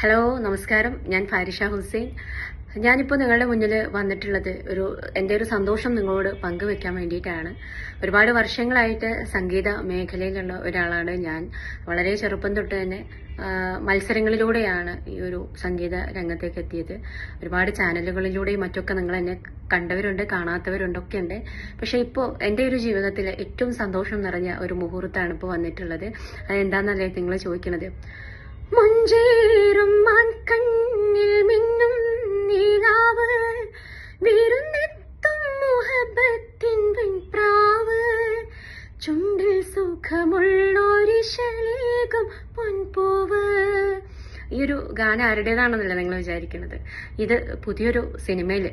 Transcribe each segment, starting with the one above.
Hello നമസ്കാരം. ഞാൻ ഫാരിഷ ഹുസൈൻ. ഞാനിപ്പോൾ നിങ്ങളുടെ മുന്നിൽ വന്നിട്ടുള്ളത് എൻ്റെ ഒരു സന്തോഷം നിങ്ങളോട് പങ്കുവെക്കാൻ വേണ്ടിയിട്ടാണ്. ഒരുപാട് വർഷങ്ങളായിട്ട് സംഗീത മേഖലയിലുള്ള ഒരാളാണ് ഞാൻ. വളരെ ചെറുപ്പം തൊട്ട് തന്നെ മത്സരങ്ങളിലൂടെയാണ് ഈ ഒരു സംഗീത രംഗത്തേക്ക് എത്തിയത്. ഒരുപാട് ചാനലുകളിലൂടെയും മറ്റൊക്കെ നിങ്ങൾ എന്നെ കണ്ടവരുണ്ട്, കാണാത്തവരുണ്ടൊക്കെ ഉണ്ട്. പക്ഷെ ഇപ്പോൾ എൻ്റെ ഒരു ജീവിതത്തിൽ ഏറ്റവും സന്തോഷം നിറഞ്ഞ ഒരു മുഹൂർത്തമാണ് ഇപ്പോൾ വന്നിട്ടുള്ളത്. അതെന്താണെന്നല്ലേ നിങ്ങൾ ചോദിക്കണത്? മഞ്ചേറും മാൻകണ്ണിൽ മിന്നും നീലാവ്, വിരുന്നെത്തും മുഹബത്തിൻ വെൺപ്രാവ്, ചുണ്ടിൽ സുഖമുള്ളൊരിശലേകും പൊൻപൂവ്. ഈ ഒരു ഗാനം ആരുടേതാണെന്നല്ല നിങ്ങൾ വിചാരിക്കുന്നത്. ഇത് പുതിയൊരു സിനിമയിൽ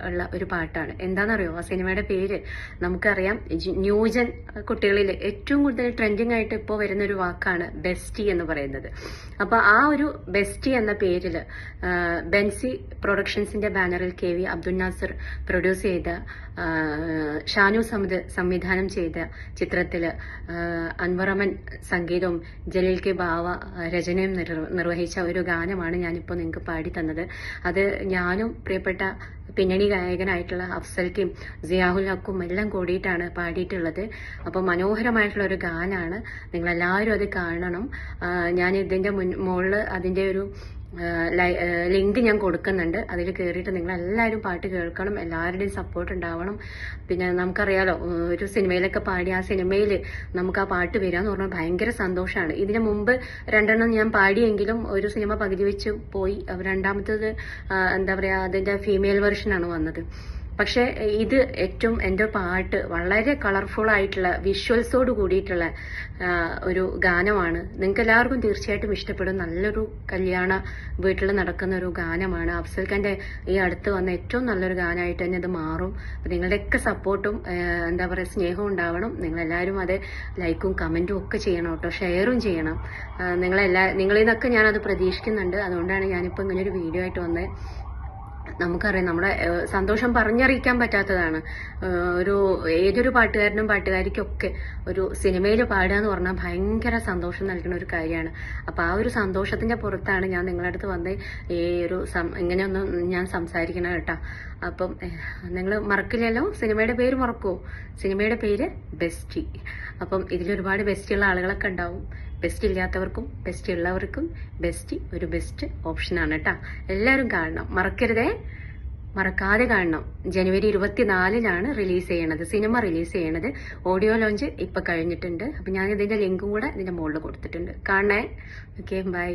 ഉള്ള ഒരു പാട്ടാണ്. എന്താണെന്നറിയോ? ആ സിനിമയുടെ പേര് നമുക്കറിയാം. ന്യൂജൻ കുട്ടികളിൽ ഏറ്റവും കൂടുതൽ ട്രെൻഡിങ് ആയിട്ട് ഇപ്പോൾ വരുന്നൊരു വാക്കാണ് ബെസ്റ്റി എന്ന് പറയുന്നത്. അപ്പോൾ ആ ഒരു ബെസ്റ്റി എന്ന പേരിൽ ബെൻസി പ്രൊഡക്ഷൻസിന്റെ ബാനറിൽ KV അബ്ദുൽ നാസർ പ്രൊഡ്യൂസ് ചെയ്ത, ഷാനു സമദ് സംവിധാനം ചെയ്ത ചിത്രത്തില് അൻവറമൻ സംഗീതവും ജലീൽ കെ ബാവ രചനയും നിർവഹിച്ച ഒരു ഗാനമാണ് ഞാനിപ്പോൾ നിങ്ങൾക്ക് പാടി തന്നത്. അത് ഞാനും പ്രിയപ്പെട്ട പിന്നണി ഗായകനായിട്ടുള്ള അഫ്സൽക്കും സിയാഹുൽ ഹക്കും എല്ലാം കൂടിയിട്ടാണ് പാടിയിട്ടുള്ളത്. അപ്പോൾ മനോഹരമായിട്ടുള്ള ഒരു ഗാനാണ്. നിങ്ങളെല്ലാവരും അത് കാണണം. ഞാൻ ഇതിൻ്റെ മുകളിൽ അതിൻ്റെ ഒരു ലിങ്ക് ഞാൻ കൊടുക്കുന്നുണ്ട്. അതിൽ കയറിയിട്ട് നിങ്ങളെല്ലാവരും പാട്ട് കേൾക്കണം. എല്ലാവരുടെയും സപ്പോർട്ട് ഉണ്ടാവണം. പിന്നെ നമുക്കറിയാലോ, ഒരു സിനിമയിലൊക്കെ പാടി ആ സിനിമയിൽ നമുക്ക് ആ പാട്ട് വരികയെന്ന് പറഞ്ഞാൽ ഭയങ്കര സന്തോഷമാണ്. ഇതിനു മുമ്പ് 2 എണ്ണം ഞാൻ പാടിയെങ്കിലും ഒരു സിനിമ പകുതി വെച്ച് പോയി. രണ്ടാമത്തേത് എന്താ പറയുക, അതിൻ്റെ ഫീമെയിൽ വെർഷനാണ് വന്നത്. പക്ഷെ ഇത് ഏറ്റവും എൻ്റെ പാട്ട് വളരെ കളർഫുൾ ആയിട്ടുള്ള വിഷ്വൽസോട് കൂടിയിട്ടുള്ള ഒരു ഗാനമാണ്. നിങ്ങൾക്ക് എല്ലാവർക്കും തീർച്ചയായിട്ടും ഇഷ്ടപ്പെടും. നല്ലൊരു കല്യാണ വീട്ടിൽ നടക്കുന്ന ഒരു ഗാനമാണ്. അഫ്സൽ ഖാന്റെ ഈ അടുത്ത് വന്ന ഏറ്റവും നല്ലൊരു ഗാനമായിട്ട് തന്നെ അത് മാറും. നിങ്ങളുടെയൊക്കെ സപ്പോർട്ടും എന്താ പറയുക, സ്നേഹവും ഉണ്ടാവണം. നിങ്ങളെല്ലാവരും അത് ലൈക്കും കമന്റും ഒക്കെ ചെയ്യണം കേട്ടോ, ഷെയറും ചെയ്യണം. നിങ്ങളിൽ നിന്നൊക്കെ ഞാനത് പ്രതീക്ഷിക്കുന്നുണ്ട്. അതുകൊണ്ടാണ് ഞാനിപ്പോൾ ഇങ്ങനൊരു വീഡിയോ ആയിട്ട് വന്നത്. നമുക്കറിയാം, നമ്മുടെ സന്തോഷം പറഞ്ഞറിയിക്കാൻ പറ്റാത്തതാണ്. ഏതൊരു പാട്ടുകാരനും പാട്ടുകാരിക്കൊക്കെ ഒരു സിനിമയിൽ പാടുക എന്ന് പറഞ്ഞാൽ ഭയങ്കര സന്തോഷം നൽകുന്ന ഒരു കാര്യമാണ്. അപ്പം ആ ഒരു സന്തോഷത്തിന്റെ പുറത്താണ് ഞാൻ നിങ്ങളുടെ അടുത്ത് വന്ന് ഈ ഒരു ഇങ്ങനെയൊന്നും ഞാൻ സംസാരിക്കണം കേട്ടോ. അപ്പം നിങ്ങൾ മറക്കില്ലല്ലോ, സിനിമയുടെ പേര് മറക്കുമോ? സിനിമയുടെ പേര് ബെസ്റ്റി. അപ്പം ഇതിലൊരുപാട് ബെസ്റ്റിയുള്ള ആളുകളൊക്കെ ഉണ്ടാവും. ബെസ്റ്റ് ഇല്ലാത്തവർക്കും ബെസ്റ്റ് ഉള്ളവർക്കും ബെസ്റ്റ് ഒരു ബെസ്റ്റ് ഓപ്ഷനാണ് കേട്ടോ. എല്ലാവരും കാണണം, മറക്കാതെ കാണണം. ജനുവരി 24-നാണ് റിലീസ് ചെയ്യണത്, സിനിമ റിലീസ് ചെയ്യണത്. ഓഡിയോ ലോഞ്ച് ഇപ്പൊ കഴിഞ്ഞിട്ടുണ്ട്. അപ്പൊ ഞാൻ ഇതിന്റെ ലിങ്കും കൂടെ ഇതിന്റെ മുകളിൽ കൊടുത്തിട്ടുണ്ട്. കാണണേ. Okay, by.